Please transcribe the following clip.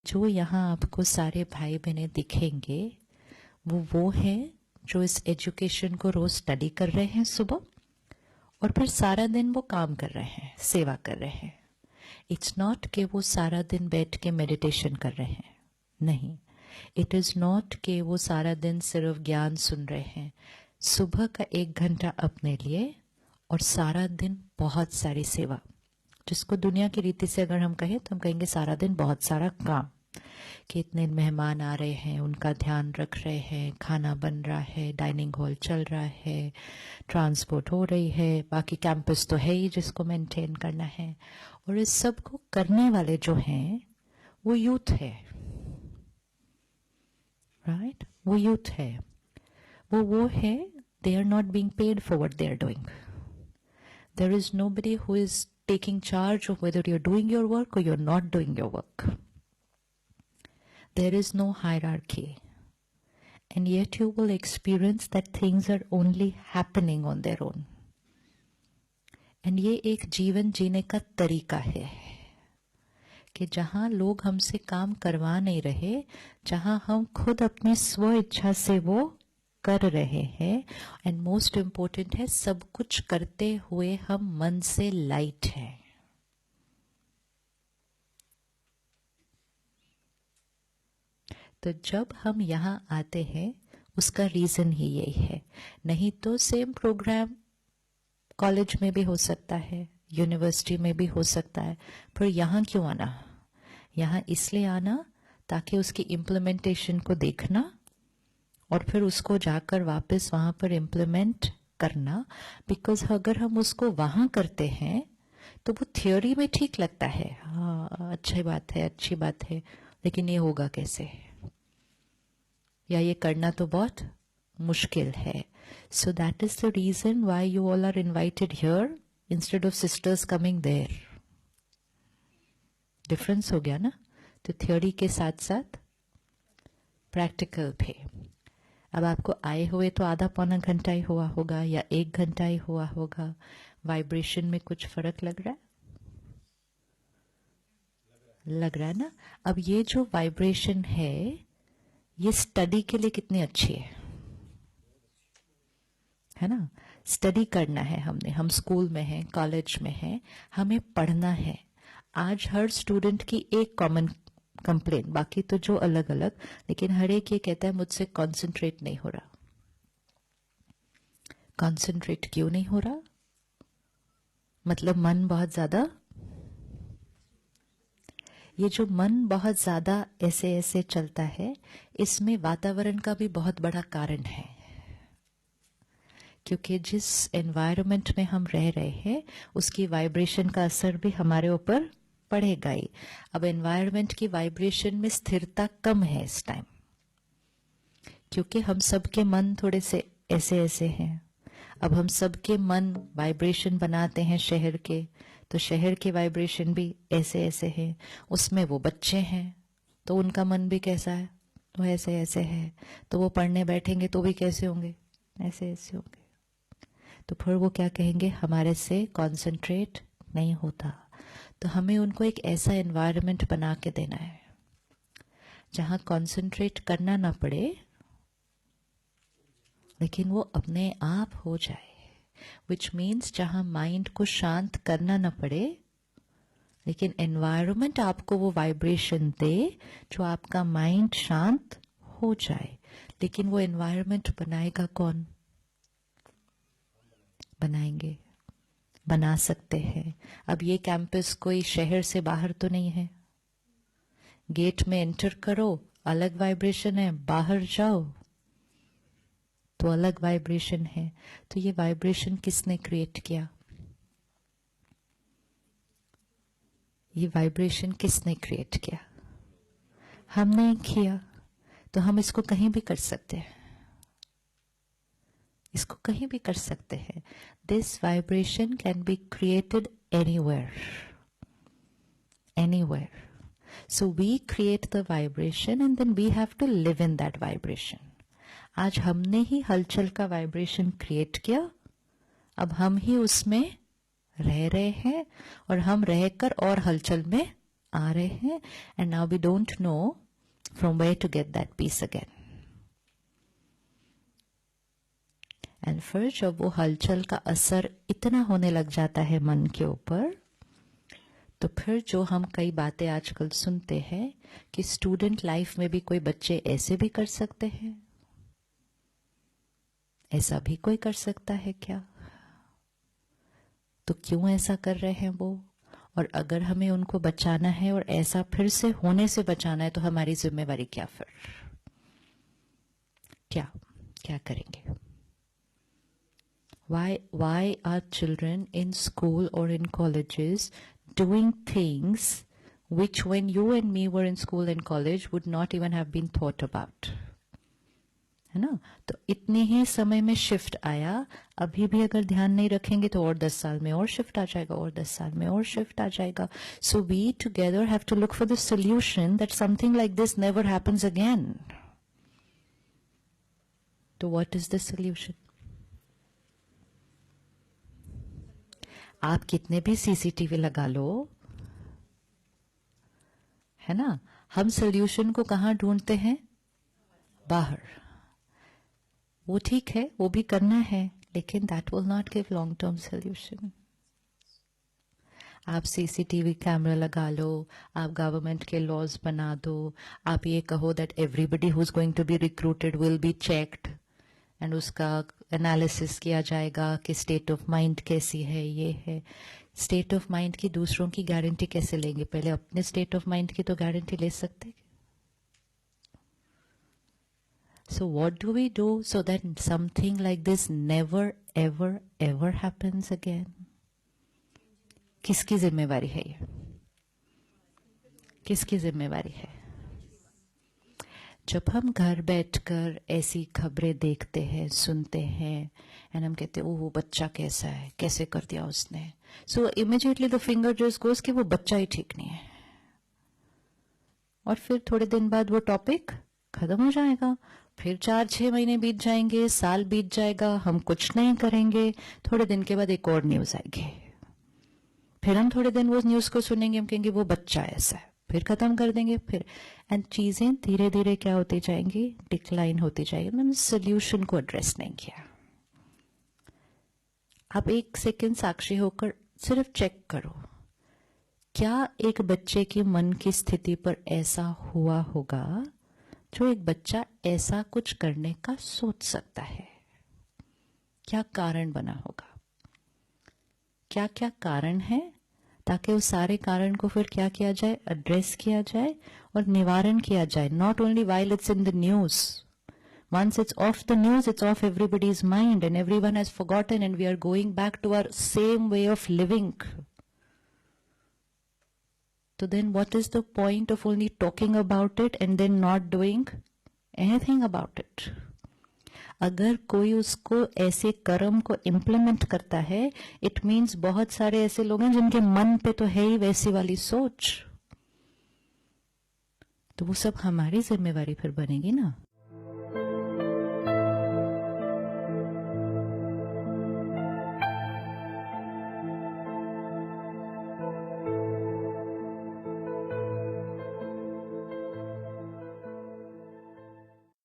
जो यहाँ आपको सारे भाई बहनें दिखेंगे वो हैं जो इस एजुकेशन को रोज स्टडी कर रहे हैं सुबह, और फिर सारा दिन वो काम कर रहे हैं, सेवा कर रहे हैं। इट्स नॉट कि वो सारा दिन बैठ के मेडिटेशन कर रहे हैं, नहीं। इट इज नॉट कि वो सारा दिन सिर्फ ज्ञान सुन रहे हैं। सुबह का 1 घंटा अपने लिए और सारा दिन बहुत सारी सेवा, जिसको दुनिया की रीति से अगर हम कहें तो हम कहेंगे सारा दिन बहुत सारा काम, कि इतने मेहमान आ रहे हैं, उनका ध्यान रख रहे हैं, खाना बन रहा है, डाइनिंग हॉल चल रहा है, ट्रांसपोर्ट हो रही है, बाकी कैंपस तो है ही जिसको मेंटेन करना है। और इस सब को करने वाले जो हैं वो यूथ है, राइट? वो यूथ है, वो है, they are not being paid for what they are doing. There is nobody who is taking charge of whether you're doing your work or you're not doing your work. There is no hierarchy. And yet you will experience that things are only happening on their own. And ये एक जीवन जीने का तरीका है कि जहां लोग हमसे काम करवा नहीं रहे, जहां हम खुद अपनी स्व इच्छा से वो कर रहे हैं, एंड मोस्ट इंपॉर्टेंट है सब कुछ करते हुए हम मन से लाइट हैं। तो जब हम यहां आते हैं उसका रीजन ही यही है। नहीं तो सेम प्रोग्राम कॉलेज में भी हो सकता है, यूनिवर्सिटी में भी हो सकता है, पर यहां क्यों आना? यहां इसलिए आना ताकि उसकी इम्प्लीमेंटेशन को देखना और फिर उसको जाकर वापस वहां पर इम्प्लीमेंट करना। बिकॉज अगर हम उसको वहां करते हैं तो वो थियोरी में ठीक लगता है, हाँ अच्छी बात है, लेकिन ये होगा कैसे, या ये करना तो बहुत मुश्किल है। So that is the reason why you all are invited here instead of sisters coming there. Difference हो गया ना? तो थियोरी के साथ साथ प्रैक्टिकल भी। अब आपको आए हुए तो आधा पौना घंटा ही हुआ होगा या 1 घंटा ही हुआ होगा। वाइब्रेशन में कुछ फर्क लग रहा है? लग रहा है ना? अब ये जो वाइब्रेशन है ये स्टडी के लिए कितनी अच्छी है ना? स्टडी करना है हमने, हम स्कूल में हैं, कॉलेज में हैं, हमें पढ़ना है। आज हर स्टूडेंट की एक कॉमन कंप्लेन, बाकी तो जो अलग अलग, लेकिन हर एक ये कहता है मुझसे कंसंट्रेट नहीं हो रहा। कंसंट्रेट क्यों नहीं हो रहा? मतलब मन बहुत ज्यादा, ये जो मन बहुत ज्यादा ऐसे ऐसे चलता है, इसमें वातावरण का भी बहुत बड़ा कारण है। क्योंकि जिस एनवायरनमेंट में हम रह रहे हैं उसकी वाइब्रेशन का असर भी हमारे ऊपर पड़ेगा ही। अब एनवायरनमेंट की वाइब्रेशन में स्थिरता कम है इस टाइम, क्योंकि हम सबके मन थोड़े से ऐसे ऐसे हैं। अब हम सबके मन वाइब्रेशन बनाते हैं शहर के, तो शहर के वाइब्रेशन भी ऐसे ऐसे हैं। उसमें वो बच्चे हैं तो उनका मन भी कैसा है, तो ऐसे ऐसे है। तो वो पढ़ने बैठेंगे तो भी कैसे होंगे, ऐसे ऐसे होंगे। तो फिर वो क्या कहेंगे, हमारे से कंसंट्रेट नहीं होता। तो हमें उनको एक ऐसा एनवायरनमेंट बना के देना है जहां कंसंट्रेट करना ना पड़े, लेकिन वो अपने आप हो जाए। विच मीन्स जहां माइंड को शांत करना ना पड़े, लेकिन एनवायरनमेंट आपको वो वाइब्रेशन दे जो आपका माइंड शांत हो जाए। लेकिन वो एनवायरनमेंट बनाएगा कौन? बनाएंगे, बना सकते हैं। अब ये कैंपस कोई शहर से बाहर तो नहीं है। गेट में एंटर करो अलग वाइब्रेशन है, बाहर जाओ तो अलग वाइब्रेशन है। तो ये वाइब्रेशन किसने क्रिएट किया? ये वाइब्रेशन किसने क्रिएट किया? हमने किया। तो हम इसको कहीं भी कर सकते हैं, इसको कहीं भी कर सकते हैं। This vibration can be created anywhere, anywhere. So we create the vibration and then we have to live in that vibration. आज हमने ही हलचल का वाइब्रेशन क्रिएट किया, अब हम ही उसमें रह रहे हैं और हम रहकर और हलचल में आ रहे हैं and now we don't know from where to get that peace again. And फिर जब वो हलचल का असर इतना होने लग जाता है मन के ऊपर, तो फिर जो हम कई बातें आजकल सुनते हैं कि स्टूडेंट लाइफ में भी कोई बच्चे ऐसे भी कर सकते हैं, ऐसा भी कोई कर सकता है क्या? तो क्यों ऐसा कर रहे हैं वो? और अगर हमें उनको बचाना है और ऐसा फिर से होने से बचाना है तो हमारी जिम्मेवारी क्या? फिर क्या करेंगे? Why are children in school or in colleges doing things which when you and me were in school and college would not even have been thought about? है ना? तो इतने ही समय में शिफ्ट आया, अभी भी अगर ध्यान नहीं रखेंगे तो और 10 साल में और शिफ्ट आ जाएगा, और 10 साल में और शिफ्ट आ जाएगा. So we together have to look for the solution that something like this never happens again. तो व्हाट इज द सोल्यूशन? आप कितने भी सीसीटीवी लगा लो, है ना, हम सोल्यूशन को कहां ढूंढते हैं? बाहर. वो ठीक है, वो भी करना है, लेकिन that will not give long term solution. आप सीसीटीवी कैमरा लगा लो, आप गवर्नमेंट के लॉज बना दो, आप ये कहो that everybody who is going to be recruited will be checked and उसका एनालिसिस किया जाएगा कि स्टेट ऑफ माइंड कैसी है, ये है. स्टेट ऑफ माइंड की दूसरों की गारंटी कैसे लेंगे? पहले अपने स्टेट ऑफ माइंड की तो गारंटी ले सकते. So what do we do so that something like this never ever ever happens again? किसकी जिम्मेवारी है ये? किसकी जिम्मेवारी है? जब हम घर बैठकर ऐसी खबरें देखते हैं, सुनते हैं, एंड हम कहते हैं वो बच्चा कैसा है, कैसे कर दिया उसने, सो immediately the finger just goes कि वो बच्चा ही ठीक नहीं है. और फिर थोड़े दिन बाद वो टॉपिक खत्म हो जाएगा. फिर 4-6 महीने बीत जाएंगे, साल बीत जाएगा, हम कुछ नहीं करेंगे. थोड़े दिन के बाद एक और न्यूज आएगी, फिर हम थोड़े दिन वो न्यूज को सुनेंगे, हम कहेंगे वो बच्चा ऐसा है, फिर खत्म कर देंगे. फिर एंड चीजें धीरे धीरे क्या होती जाएंगी? डिक्लाइन होती जाएगी. मैंने सोल्यूशन को एड्रेस नहीं किया. आप एक सेकेंड साक्षी होकर सिर्फ चेक करो, क्या एक बच्चे के मन की स्थिति पर ऐसा हुआ होगा जो एक बच्चा ऐसा कुछ करने का सोच सकता है? क्या कारण बना होगा? क्या क्या कारण है, ताकि उस सारे कारण को फिर क्या किया जाए? एड्रेस किया जाए और निवारण किया जाए. Not only while it's in the news. Once it's off the news, it's off everybody's mind and everyone has forgotten and we are going back to our same way of living. So then what is the point of only talking about it and then not doing anything about it? अगर कोई उसको ऐसे कर्म को implement करता है, it means बहुत सारे ऐसे लोग हैं जिनके मन पे तो है ही वैसी वाली सोच. तो वो सब हमारी जिम्मेवारी फिर बनेगी ना.